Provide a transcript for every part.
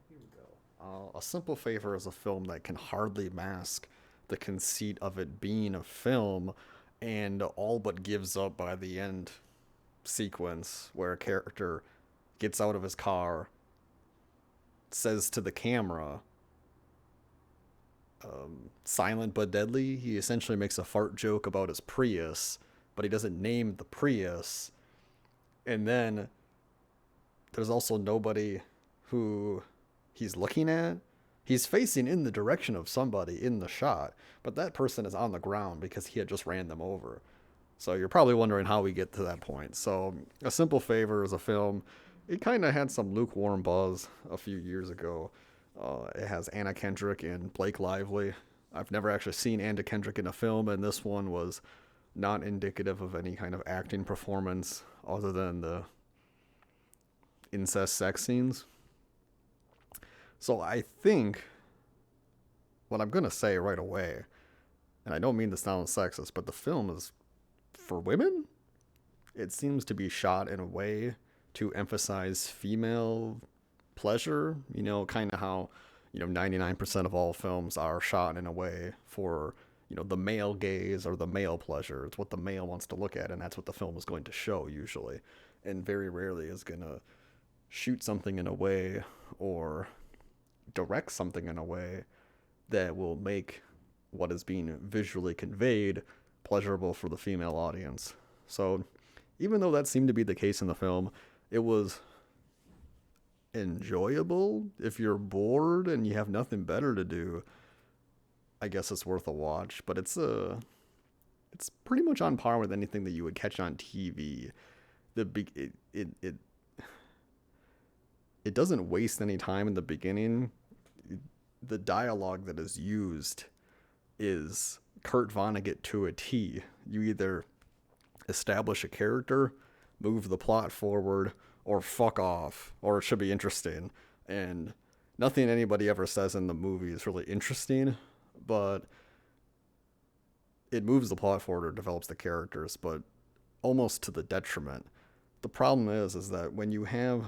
Here we go. A Simple Favor is a film that can hardly mask the conceit of it being a film and all but gives up by the end sequence where a character gets out of his car, says to the camera, silent but deadly. He essentially makes a fart joke about his Prius, but he doesn't name the Prius. And then there's also nobody who he's looking at. He's facing in the direction of somebody in the shot, but that person is on the ground because he had just ran them over. So you're probably wondering how we get to that point. So A Simple Favor is a film. It kind of had some lukewarm buzz a few years ago. It has Anna Kendrick and Blake Lively. I've never actually seen Anna Kendrick in a film, and this one was not indicative of any kind of acting performance other than the incest sex scenes. So I think what I'm going to say right away, and I don't mean to sound sexist, but the film is for women. It seems to be shot in a way to emphasize female pleasure, kind of how, 99% of all films are shot in a way for, the male gaze or the male pleasure. It's what the male wants to look at, and that's what the film is going to show usually. And very rarely is going to shoot something in a way or direct something in a way that will make what is being visually conveyed pleasurable for the female audience. So, even though that seemed to be the case in the film, it was enjoyable. If you're bored and you have nothing better to do, I guess it's worth a watch. But it's pretty much on par with anything that you would catch on TV. It doesn't waste any time in the beginning. The dialogue that is used is Kurt Vonnegut to a T. You either establish a character, move the plot forward, or fuck off, or it should be interesting. And nothing anybody ever says in the movie is really interesting, but it moves the plot forward or develops the characters, but almost to the detriment. The problem is that when you have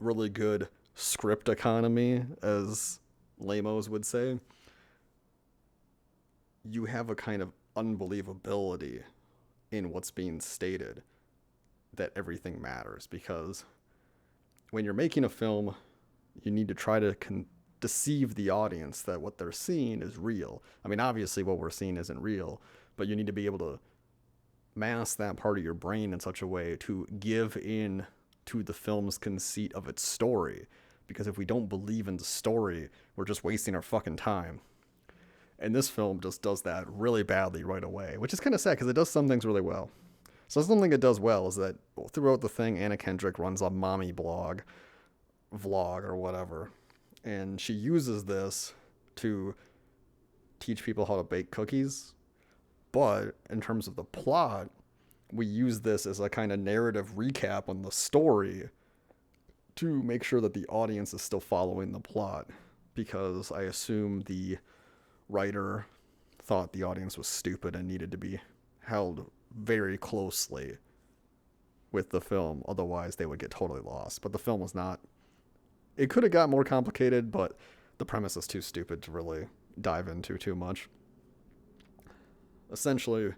really good script economy, as Lamos would say, you have a kind of unbelievability in what's being stated that everything matters, because when you're making a film, you need to try to deceive the audience that what they're seeing is real. I mean, obviously what we're seeing isn't real, but you need to be able to mask that part of your brain in such a way to give in to the film's conceit of its story. Because if we don't believe in the story, we're just wasting our fucking time. And this film just does that really badly right away, which is kind of sad because it does some things really well. So something it does well is that throughout the thing, Anna Kendrick runs a mommy vlog, or whatever. And she uses this to teach people how to bake cookies. But in terms of the plot, we use this as a kind of narrative recap on the story to make sure that the audience is still following the plot. Because I assume the writer thought the audience was stupid and needed to be held very closely with the film. Otherwise, they would get totally lost. But the film was not. It could have got more complicated, but the premise is too stupid to really dive into too much. Essentially,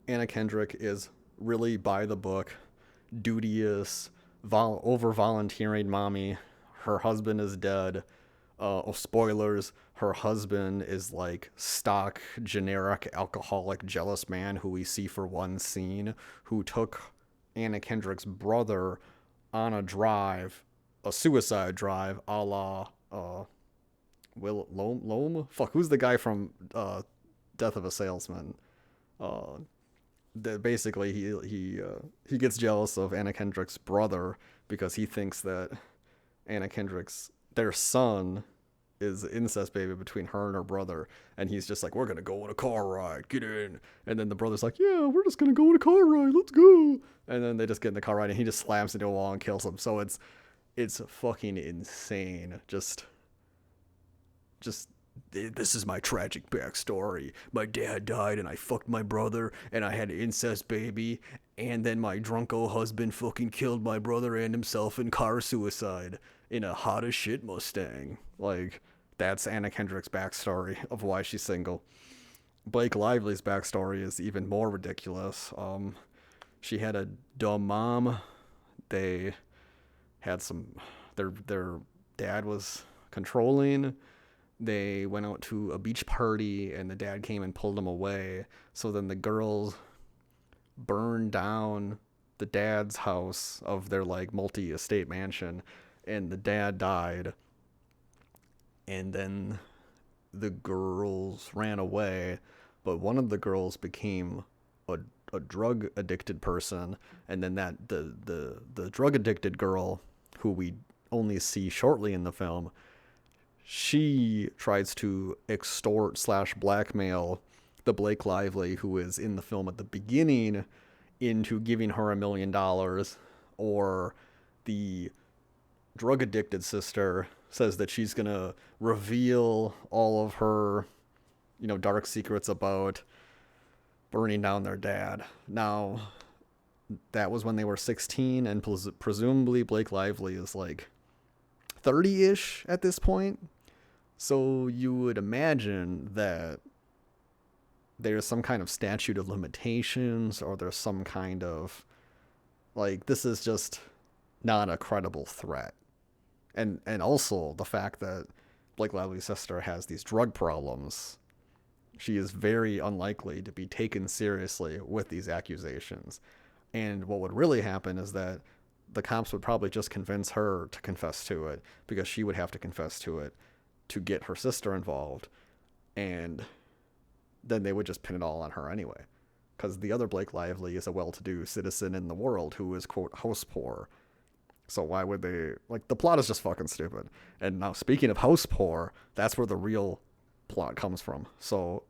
Anna Kendrick is really by the book, duteous, over volunteering mommy. Her husband is dead. Spoilers, her husband is like stock, generic, alcoholic, jealous man who we see for one scene, who took Anna Kendrick's brother on a suicide drive, a la Will Loam? Fuck, who's the guy from Death of a Salesman? That basically he gets jealous of Anna Kendrick's brother because he thinks that Anna Kendrick's their son is an incest baby between her and her brother, and he's just like, we're gonna go on a car ride, get in. And then the brother's like, yeah, we're just gonna go on a car ride, let's go. And then they just get in the car ride and he just slams into a wall and kills him. So it's fucking insane. Just this is my tragic backstory. My dad died and I fucked my brother and I had an incest baby, and then my drunko husband fucking killed my brother and himself in car suicide in a hot as shit Mustang. Like, that's Anna Kendrick's backstory of why she's single. Blake Lively's backstory is even more ridiculous. She had a dumb mom. They had some, their dad was controlling. They went out to a beach party and the dad came and pulled them away. So then the girls burned down the dad's house of their like multi-estate mansion, and the dad died. And then the girls ran away, but one of the girls became a drug addicted person, and then that the drug addicted girl, who we only see shortly in the film, she tries to extort slash blackmail the Blake Lively who is in the film at the beginning into giving her $1 million, or the drug addicted sister says that she's gonna reveal all of her, dark secrets about burning down their dad. Now, that was when they were 16, and presumably Blake Lively is like 30-ish at this point. So you would imagine that there's some kind of statute of limitations, or there's some kind of, like, this is just not a credible threat. And also the fact that Blake Lively's sister has these drug problems, she is very unlikely to be taken seriously with these accusations. And what would really happen is that the cops would probably just convince her to confess to it, because she would have to confess to it to get her sister involved. And then they would just pin it all on her anyway. Because the other Blake Lively is a well-to-do citizen in the world who is, quote, house poor. So why would they... Like, the plot is just fucking stupid. And now, speaking of house poor, that's where the real plot comes from. So,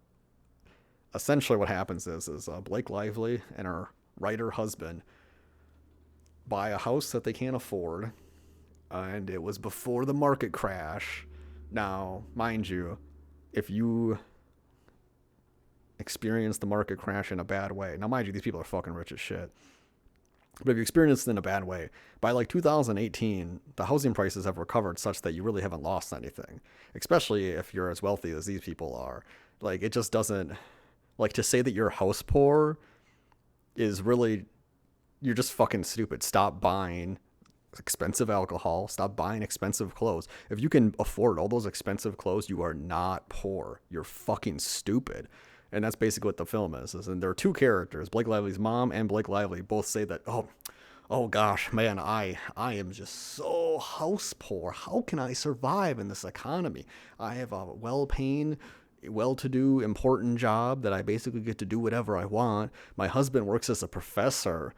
essentially what happens is Blake Lively and her writer husband buy a house that they can't afford. And it was before the market crash. Now, mind you, if you experience the market crash in a bad way... Now, mind you, these people are fucking rich as shit. But if you experience it in a bad way, by like 2018, the housing prices have recovered such that you really haven't lost anything. Especially if you're as wealthy as these people are. Like, it just doesn't... Like, to say that you're house poor is really... You're just fucking stupid. Stop buying expensive alcohol. Stop buying expensive clothes. If you can afford all those expensive clothes, you are not poor. You're fucking stupid. And that's basically what the film is. And there are two characters, Blake Lively's mom and Blake Lively, both say that, oh gosh, man, I am just so house poor. How can I survive in this economy? I have a well-paying, well-to-do, important job that I basically get to do whatever I want. My husband works as a professor,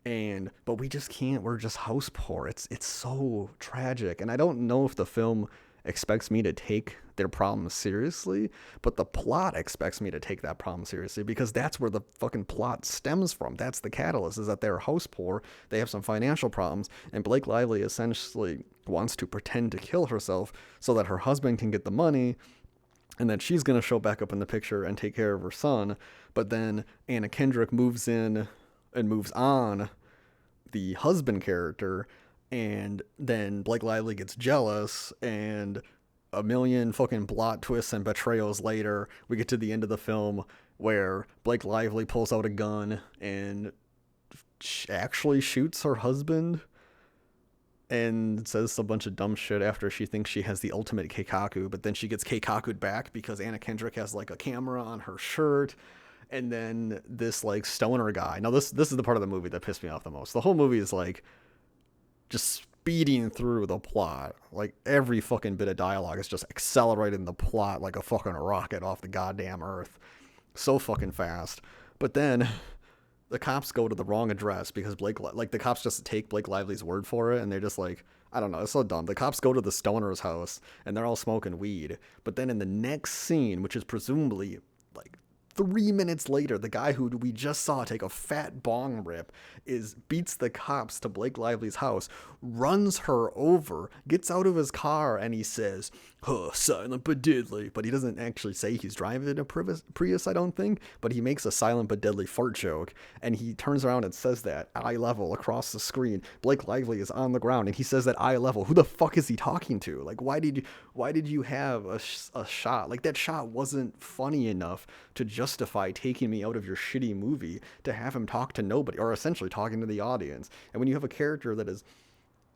but we just can't. We're just house poor. It's so tragic. And I don't know if the film expects me to take their problem seriously, but the plot expects me to take that problem seriously, because that's where the fucking plot stems from. That's the catalyst, is that they're house poor, they have some financial problems, and Blake Lively essentially wants to pretend to kill herself so that her husband can get the money, and then she's going to show back up in the picture and take care of her son. But then Anna Kendrick moves in and moves on the husband character, and then Blake Lively gets jealous, and a million fucking plot twists and betrayals later, we get to the end of the film where Blake Lively pulls out a gun and actually shoots her husband and says a bunch of dumb shit after she thinks she has the ultimate keikaku, but then she gets keikaku'd back because Anna Kendrick has like a camera on her shirt. And then this like stoner guy. Now this is the part of the movie that pissed me off the most. The whole movie is like just speeding through the plot. Like, every fucking bit of dialogue is just accelerating the plot like a fucking rocket off the goddamn earth. So fucking fast. But then the cops go to the wrong address because the cops just take Blake Lively's word for it, and they're just like, I don't know, it's so dumb. The cops go to the stoner's house and they're all smoking weed. But then in the next scene, which is presumably like 3 minutes later, the guy who we just saw take a fat bong rip beats the cops to Blake Lively's house, runs her over, gets out of his car, and he says, "Huh, silent but deadly." But he doesn't actually say he's driving a Prius, I don't think. But he makes a silent but deadly fart joke, and he turns around and says that at eye level across the screen. Blake Lively is on the ground, and he says that eye level. Who the fuck is he talking to? Like, why did you have a shot like that? Shot wasn't funny enough to justify taking me out of your shitty movie to have him talk to nobody, or essentially talking to the audience. And when you have a character that is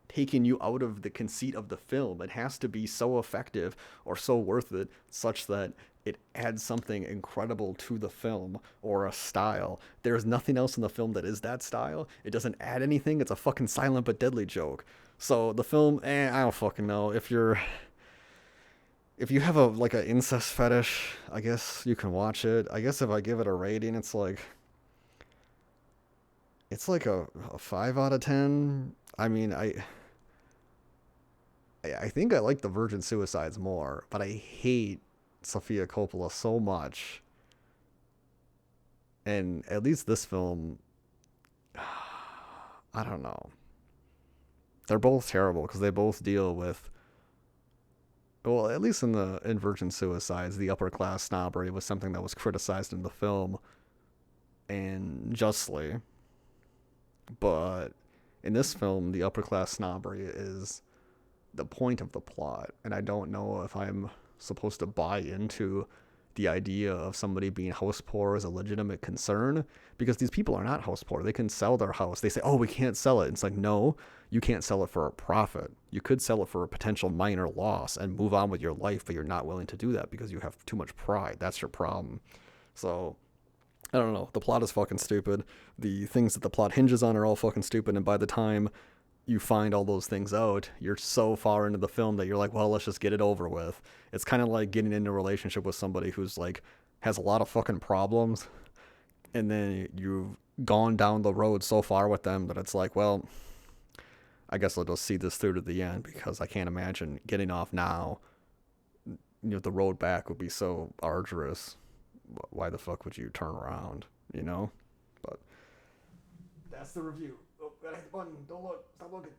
taking you out of the conceit of the film, it has to be so effective or so worth it such that it adds something incredible to the film or a style. There's nothing else in the film that is that style. It doesn't add anything. It's a fucking silent but deadly joke. So the film, I don't fucking know. If you have a like an incest fetish, I guess you can watch it. I guess if I give it a rating, it's like a 5 out of 10. I mean, I think I like the Virgin Suicides more, but I hate Sofia Coppola so much. And at least this film, I don't know. They're both terrible because they both deal with, well, at least in Virgin Suicides, the upper class snobbery was something that was criticized in the film, and justly. But in this film, the upper class snobbery is the point of the plot, and I don't know if I'm supposed to buy into the idea of somebody being house poor as a legitimate concern, because these people are not house poor. They can sell their house. They say, "Oh, we can't sell it." It's like, no, you can't sell it for a profit. You could sell it for a potential minor loss and move on with your life, but you're not willing to do that because you have too much pride. That's your problem. So I don't know. The plot is fucking stupid. The things that the plot hinges on are all fucking stupid, and by the time you find all those things out, you're so far into the film that you're like, well, let's just get it over with. It's kind of like getting into a relationship with somebody who's like has a lot of fucking problems, and then you've gone down the road so far with them that it's like, well, I guess I'll just see this through to the end because I can't imagine getting off now. The road back would be so arduous. Why the fuck would you turn around? But that's the review. Oh, gotta hit the button. Don't look. Stop looking.